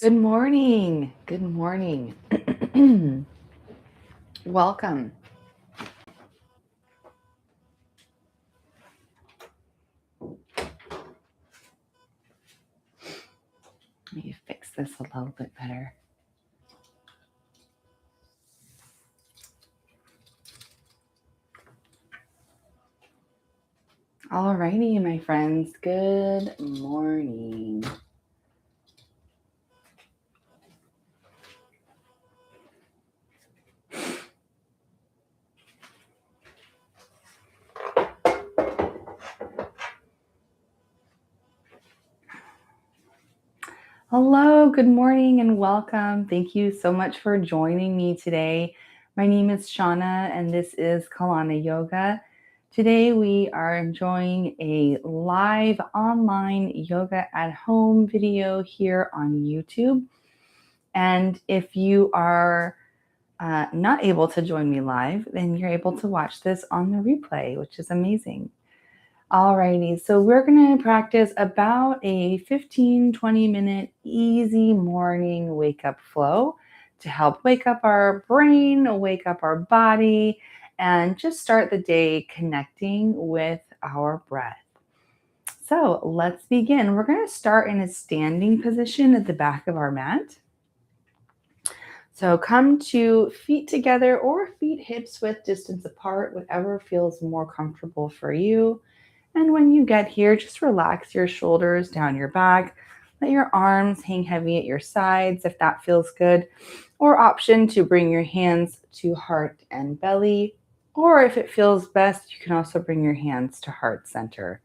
Good morning. Good morning. Welcome. Let me fix this a little bit better. All righty, my friends. Good morning. Hello, good morning, and welcome. Thank you so much for joining me today. My name is Shauna, and this is Kalana Yoga. Today, we are enjoying a live online yoga at home video here on YouTube. And if you are not able to join me live, then you're able to watch this on the replay, which is amazing. Alrighty, so we're going to practice about a 15-20 minute easy morning wake up flow to help wake up our brain, wake up our body, and just start the day connecting with our breath. So let's begin. We're going to start in a standing position at the back of our mat. So come to feet together or feet hips width distance apart, whatever feels more comfortable for you. And when you get here, just relax your shoulders down your back. Let your arms hang heavy at your sides if that feels good. Or option to bring your hands to heart and belly. Or if it feels best, you can also bring your hands to heart center.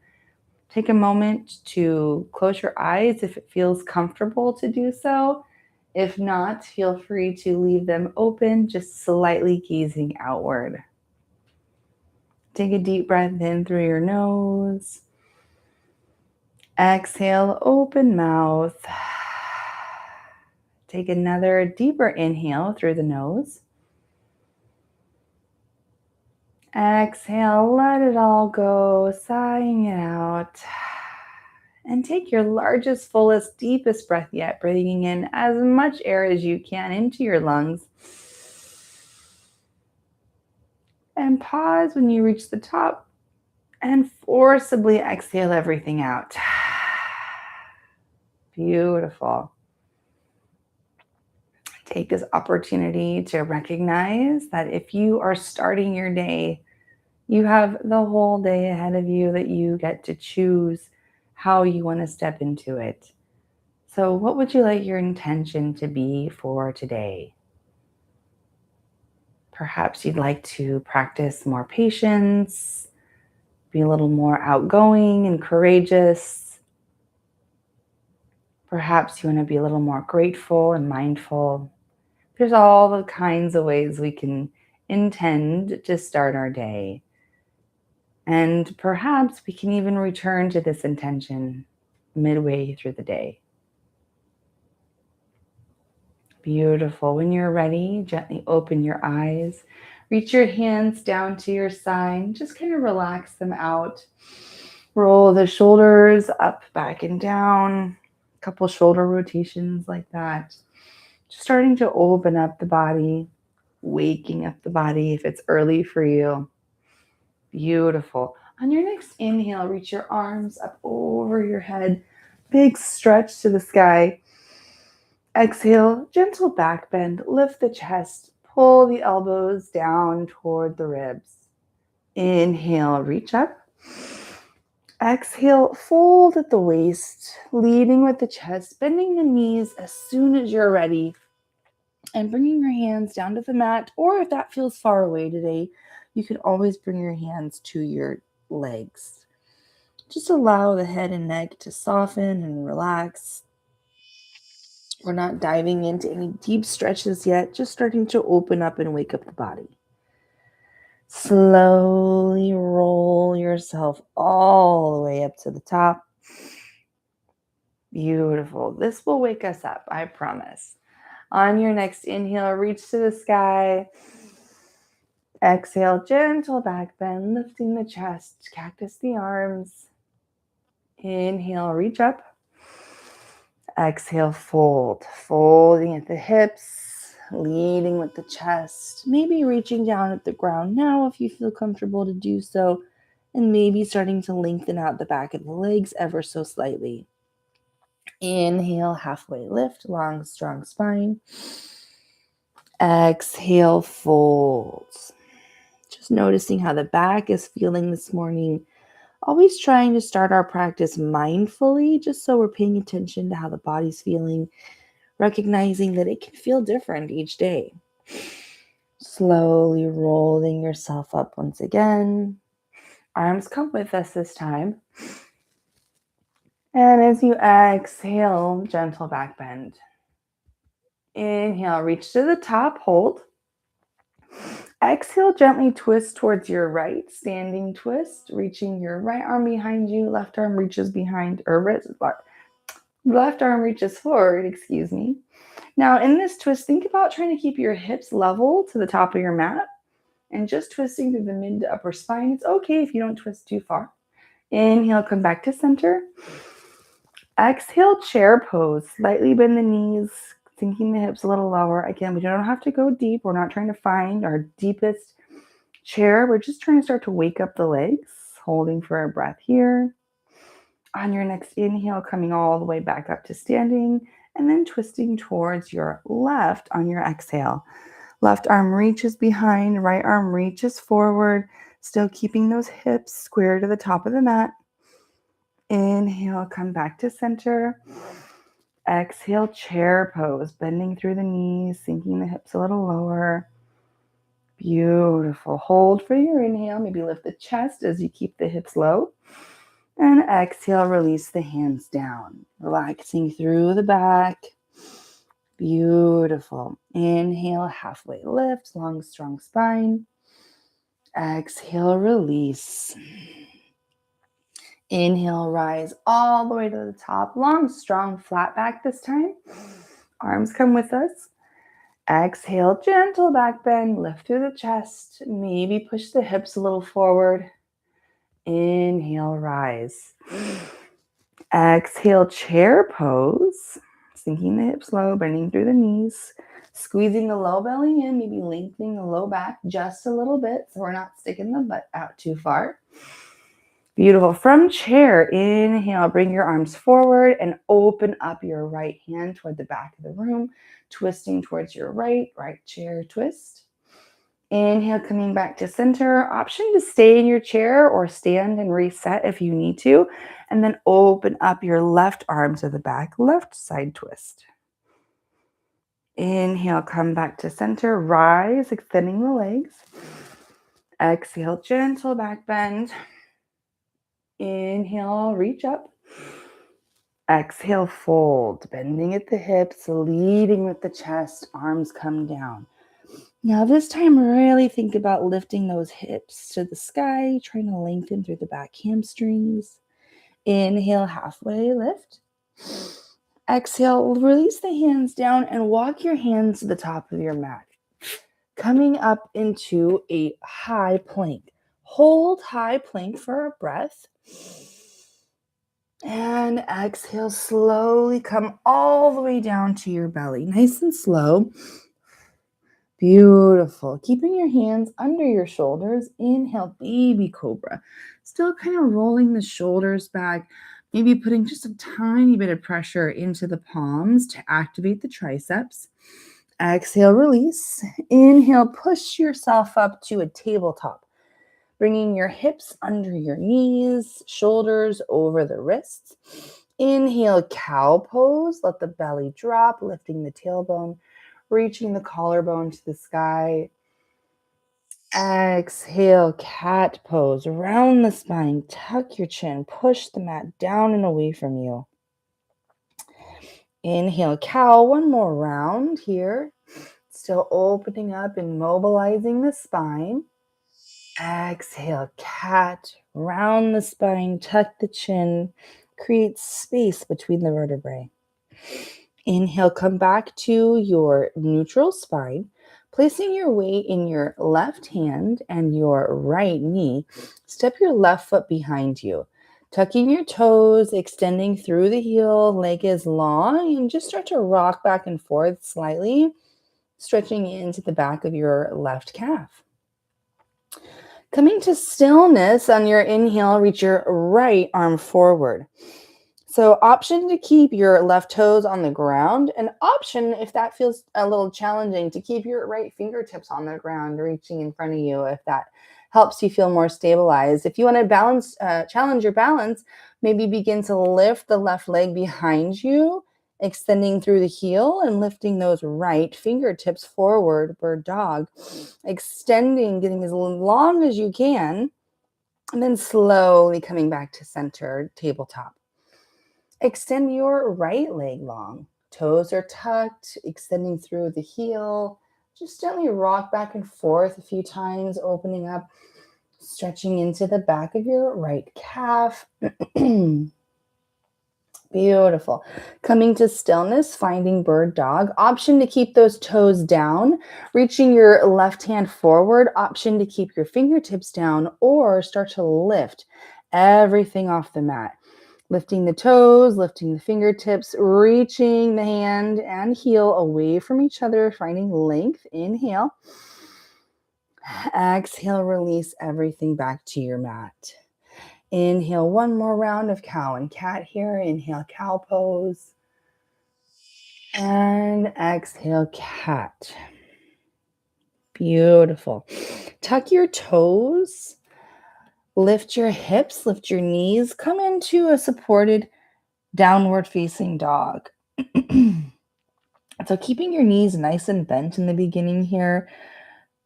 Take a moment to close your eyes if it feels comfortable to do so. If not, feel free to leave them open, just slightly gazing outward. Take a deep breath in through your nose. Exhale, open mouth. Take another deeper inhale through the nose. Exhale, let it all go, sighing it out. And take your largest, fullest, deepest breath yet, breathing in as much air as you can into your lungs. And pause when you reach the top and forcibly exhale everything out. Beautiful. Take this opportunity to recognize that if you are starting your day, you have the whole day ahead of you that you get to choose how you want to step into it. So what would you like your intention to be for today? Perhaps you'd like to practice more patience, be a little more outgoing and courageous. Perhaps you want to be a little more grateful and mindful. There's all the kinds of ways we can intend to start our day. And perhaps we can even return to this intention midway through the day. Beautiful. When you're ready, gently open your eyes. Reach your hands down to your side. Just kind of relax them out. Roll the shoulders up, back, and down. A couple shoulder rotations like that. Just starting to open up the body, waking up the body if it's early for you. Beautiful. On your next inhale, reach your arms up over your head. Big stretch to the sky. Exhale, gentle back bend. Lift the chest. Pull the elbows down toward the ribs. Inhale, reach up. Exhale, fold at the waist, leading with the chest, bending the knees as soon as you're ready. And bringing your hands down to the mat, or if that feels far away today, you can always bring your hands to your legs. Just allow the head and neck to soften and relax. We're not diving into any deep stretches yet, just starting to open up and wake up the body. Slowly roll yourself all the way up to the top. Beautiful. This will wake us up, I promise. On your next inhale, reach to the sky. Exhale, gentle back bend, lifting the chest, cactus the arms. Inhale, reach up. Exhale, fold. Folding at the hips, leading with the chest. Maybe reaching down at the ground now if you feel comfortable to do so. And maybe starting to lengthen out the back of the legs ever so slightly. Inhale, halfway lift, long, strong spine. Exhale, fold. Just noticing how the back is feeling this morning. Always trying to start our practice mindfully, just so we're paying attention to how the body's feeling, recognizing that it can feel different each day. Slowly rolling yourself up once again. Arms come with us this time. And as you exhale, gentle back bend. Inhale, reach to the top, hold. Exhale, gently twist towards your right, standing twist, reaching your right arm behind you, left arm reaches behind, left arm reaches forward, excuse me. Now in this twist, think about trying to keep your hips level to the top of your mat and just twisting through the mid to upper spine. It's okay if you don't twist too far. Inhale, come back to center. Exhale, chair pose. Slightly bend the knees, sinking the hips a little lower. Again, we don't have to go deep. We're not trying to find our deepest chair. We're just trying to start to wake up the legs, holding for a breath here. On your next inhale, coming all the way back up to standing, and then twisting towards your left on your exhale. Left arm reaches behind, right arm reaches forward, still keeping those hips square to the top of the mat. Inhale, come back to center. Exhale, chair pose, bending through the knees, sinking the hips a little lower. Beautiful. Hold for your inhale. Maybe lift the chest as you keep the hips low. And exhale, release the hands down, relaxing through the back. Beautiful. Inhale, halfway lift, long, strong spine. Exhale, release. Inhale, rise all the way to the top. Long, strong, flat back this time. Arms come with us. Exhale, gentle back bend. Lift through the chest. Maybe push the hips a little forward. Inhale, rise. Exhale, chair pose. Sinking the hips low, bending through the knees. Squeezing the low belly in, maybe lengthening the low back just a little bit so we're not sticking the butt out too far. Beautiful. From chair, inhale, bring your arms forward and open up your right hand toward the back of the room, twisting towards your right chair twist. Inhale, coming back to center. Option to stay in your chair or stand and reset if you need to. And then open up your left arm to the back, left side twist. Inhale, come back to center. Rise, extending the legs. Exhale, gentle back bend. Inhale, reach up. Exhale, fold, bending at the hips, leading with the chest, arms come down. Now this time, really think about lifting those hips to the sky, trying to lengthen through the back hamstrings. Inhale, halfway lift. Exhale, release the hands down and walk your hands to the top of your mat. Coming up into a high plank. Hold high plank for a breath. And exhale, slowly come all the way down to your belly. Nice and slow. Beautiful. Keeping your hands under your shoulders. Inhale, baby cobra. Still kind of rolling the shoulders back. Maybe putting just a tiny bit of pressure into the palms to activate the triceps. Exhale, release. Inhale, push yourself up to a tabletop. Bringing your hips under your knees, shoulders over the wrists. Inhale, cow pose. Let the belly drop, lifting the tailbone, reaching the collarbone to the sky. Exhale, cat pose. Round the spine, tuck your chin, push the mat down and away from you. Inhale, cow. One more round here. Still opening up and mobilizing the spine. Exhale, cat. Round the spine, tuck the chin, create space between the vertebrae. Inhale, come back to your neutral spine, placing your weight in your left hand and your right knee. Step your left foot behind you. Tucking your toes, extending through the heel, leg is long, and just start to rock back and forth slightly, stretching into the back of your left calf. Coming to stillness on your inhale, reach your right arm forward. So option to keep your left toes on the ground, and option, if that feels a little challenging, to keep your right fingertips on the ground, reaching in front of you if that helps you feel more stabilized. If you want to challenge your balance, maybe begin to lift the left leg behind you, extending through the heel and lifting those right fingertips forward, bird dog, extending, getting as long as you can, and then slowly coming back to center, tabletop. Extend your right leg long. Toes are tucked, extending through the heel. Just gently rock back and forth a few times, opening up, stretching into the back of your right calf. Beautiful. Coming to stillness, finding bird dog. Option to keep those toes down, reaching your left hand forward. Option to keep your fingertips down or start to lift everything off the mat. Lifting the toes, lifting the fingertips, reaching the hand and heel away from each other, finding length. Inhale. Exhale, release everything back to your mat. Inhale, one more round of cow and cat here. Inhale, cow pose. And exhale, cat. Beautiful. Tuck your toes. Lift your hips, lift your knees. Come into a supported downward facing dog. So keeping your knees nice and bent in the beginning here.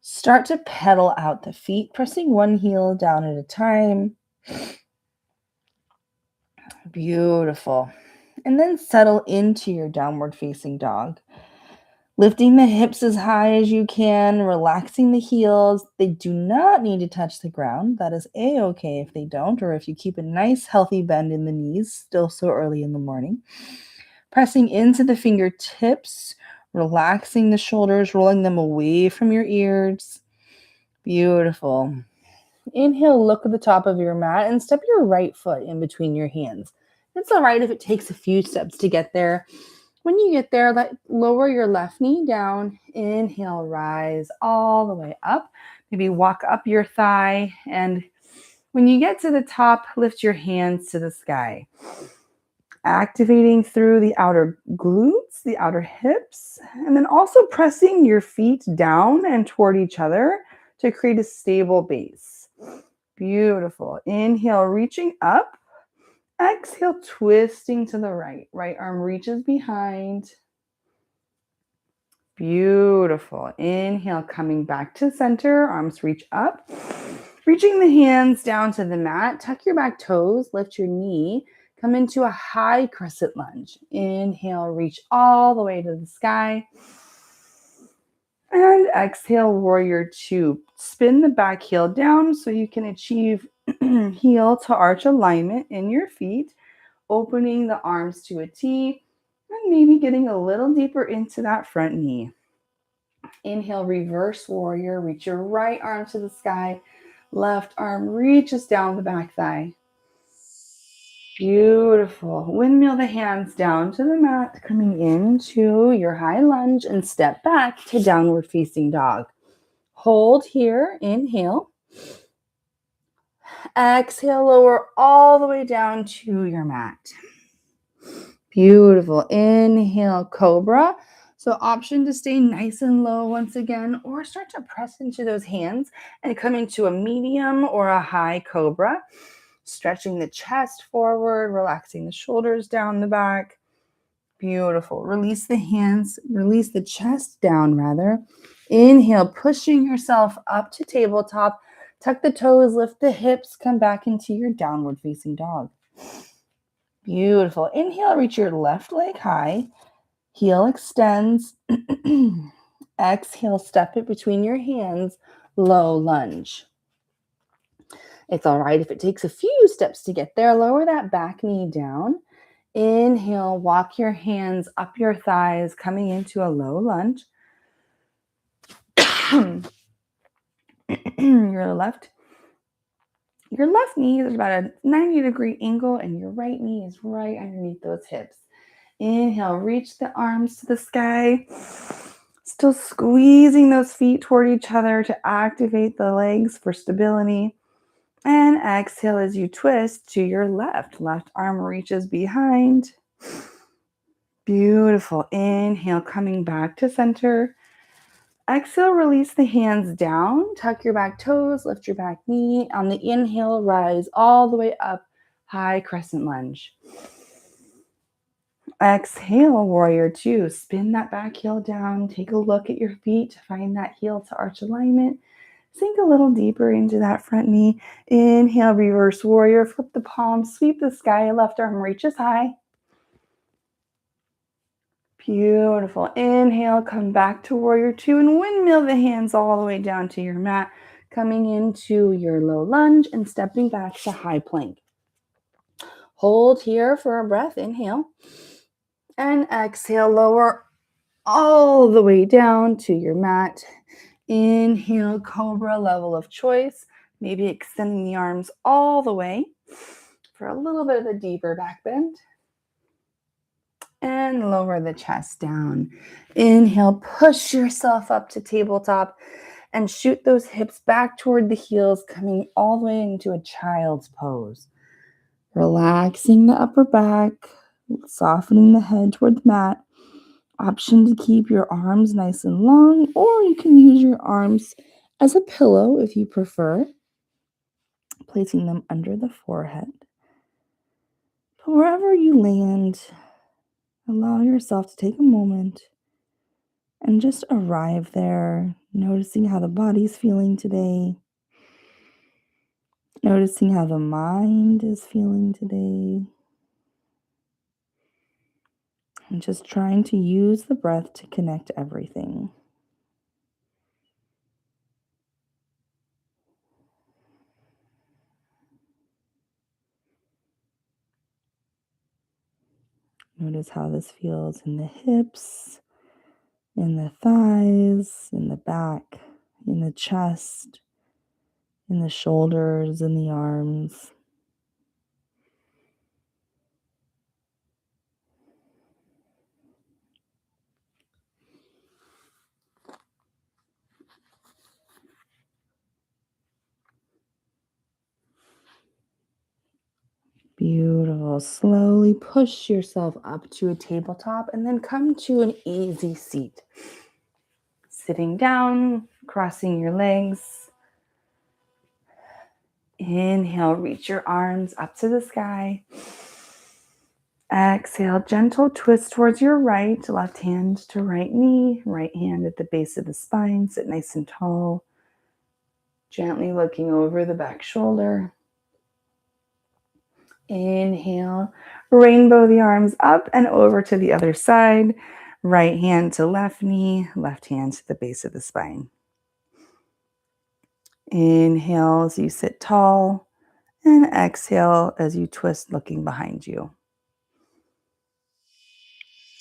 Start to pedal out the feet, pressing one heel down at a time. Beautiful. And then settle into your downward facing dog. Lifting the hips as high as you can, relaxing the heels. They do not need to touch the ground. That is a-okay if they don't, or if you keep a nice healthy bend in the knees, still so early in the morning. Pressing into the fingertips, relaxing the shoulders, rolling them away from your ears. Beautiful. Inhale, look at the top of your mat and step your right foot in between your hands. It's all right if it takes a few steps to get there. When you get there, lower your left knee down. Inhale, rise all the way up. Maybe walk up your thigh. And when you get to the top, lift your hands to the sky. Activating through the outer glutes, the outer hips, and then also pressing your feet down and toward each other to create a stable base. Beautiful. Inhale, reaching up. Exhale, twisting to the right. Right arm reaches behind. Beautiful. Inhale, coming back to center. Arms reach up. Reaching the hands down to the mat. Tuck your back toes. Lift your knee. Come into a high crescent lunge. Inhale, reach all the way to the sky. And exhale, warrior two. Spin the back heel down so you can achieve heel to arch alignment in your feet. Opening the arms to a T and maybe getting a little deeper into that front knee. Inhale, reverse warrior. Reach your right arm to the sky. Left arm reaches down the back thigh. Beautiful. Windmill the hands down to the mat, coming into your high lunge and step back to downward facing dog. Hold here. Inhale. Exhale, lower all the way down to your mat. Beautiful. Inhale, cobra. So option to stay nice and low once again, or start to press into those hands and come into a medium or a high cobra. Stretching the chest forward, relaxing the shoulders down the back. Beautiful. Release the hands, release the chest down rather. Inhale, pushing yourself up to tabletop. Tuck the toes, lift the hips, come back into your downward facing dog. Beautiful. Inhale, reach your left leg high. Heel extends. Exhale, step it between your hands. Low lunge. It's all right if it takes a few steps to get there. Lower that back knee down. Inhale, walk your hands up your thighs, coming into a low lunge. Your left Your left knee is about a 90-degree angle, and your right knee is right underneath those hips. Inhale, reach the arms to the sky. Still squeezing those feet toward each other to activate the legs for stability. And exhale as you twist to your left. Left arm reaches behind. Beautiful. Inhale, coming back to center. Exhale, release the hands down. Tuck your back toes, lift your back knee. On the inhale, rise all the way up. High crescent lunge. Exhale, warrior two. Spin that back heel down. Take a look at your feet to find that heel to arch alignment. Sink a little deeper into that front knee. Inhale, reverse warrior. Flip the palms, sweep the sky. Left arm reaches high. Beautiful. Inhale, come back to warrior two and windmill the hands all the way down to your mat. Coming into your low lunge and stepping back to high plank. Hold here for a breath. Inhale. And exhale, lower all the way down to your mat. Inhale, cobra, level of choice. Maybe extending the arms all the way for a little bit of a deeper back bend. And lower the chest down. Inhale, push yourself up to tabletop and shoot those hips back toward the heels, coming all the way into a child's pose. Relaxing the upper back, softening the head toward the mat. Option to keep your arms nice and long, or you can use your arms as a pillow if you prefer, placing them under the forehead. But wherever you land, allow yourself to take a moment and just arrive there, noticing how the body's feeling today, noticing how the mind is feeling today, and just trying to use the breath to connect everything. Notice how this feels in the hips, in the thighs, in the back, in the chest, in the shoulders, in the arms. Beautiful. Slowly push yourself up to a tabletop and then come to an easy seat. Sitting down, crossing your legs. Inhale, reach your arms up to the sky. Exhale, gentle twist towards your right, left hand to right knee, right hand at the base of the spine. Sit nice and tall. Gently looking over the back shoulder. Inhale, rainbow the arms up and over to the other side. Right hand to left knee, left hand to the base of the spine. Inhale as you sit tall, and exhale as you twist looking behind you.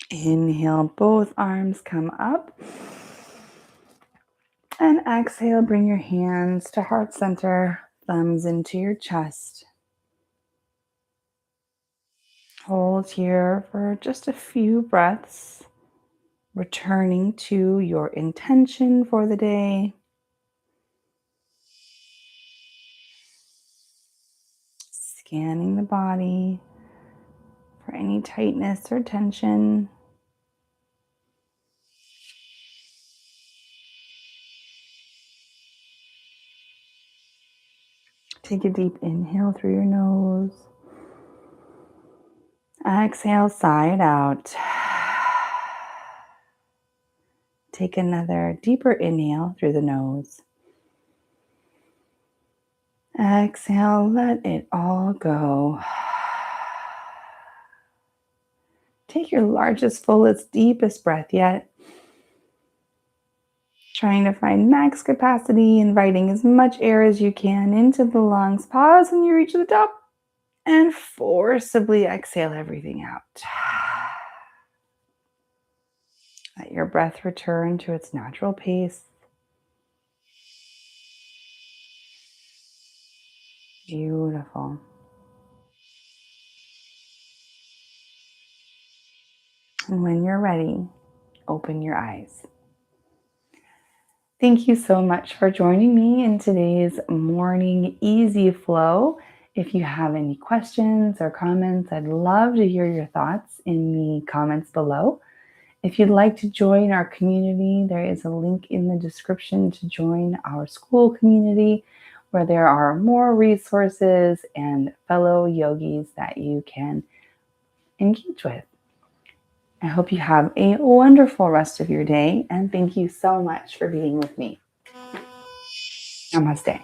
Inhale, both arms come up. And exhale, bring your hands to heart center, thumbs into your chest. Hold here for just a few breaths, returning to your intention for the day. Scanning the body for any tightness or tension. Take a deep inhale through your nose. Exhale, sigh it out. Take another deeper inhale through the nose. Exhale, let it all go. Take your largest, fullest, deepest breath yet. Trying to find max capacity, inviting as much air as you can into the lungs. Pause when you reach the top and forcibly exhale everything out. Let your breath return to its natural pace. Beautiful. And when you're ready, open your eyes. Thank you so much for joining me in today's morning easy flow. If you have any questions or comments, I'd love to hear your thoughts in the comments below. If you'd like to join our community, there is a link in the description to join our Skool Community, where there are more resources and fellow yogis that you can engage with. I hope you have a wonderful rest of your day, and thank you so much for being with me. Namaste.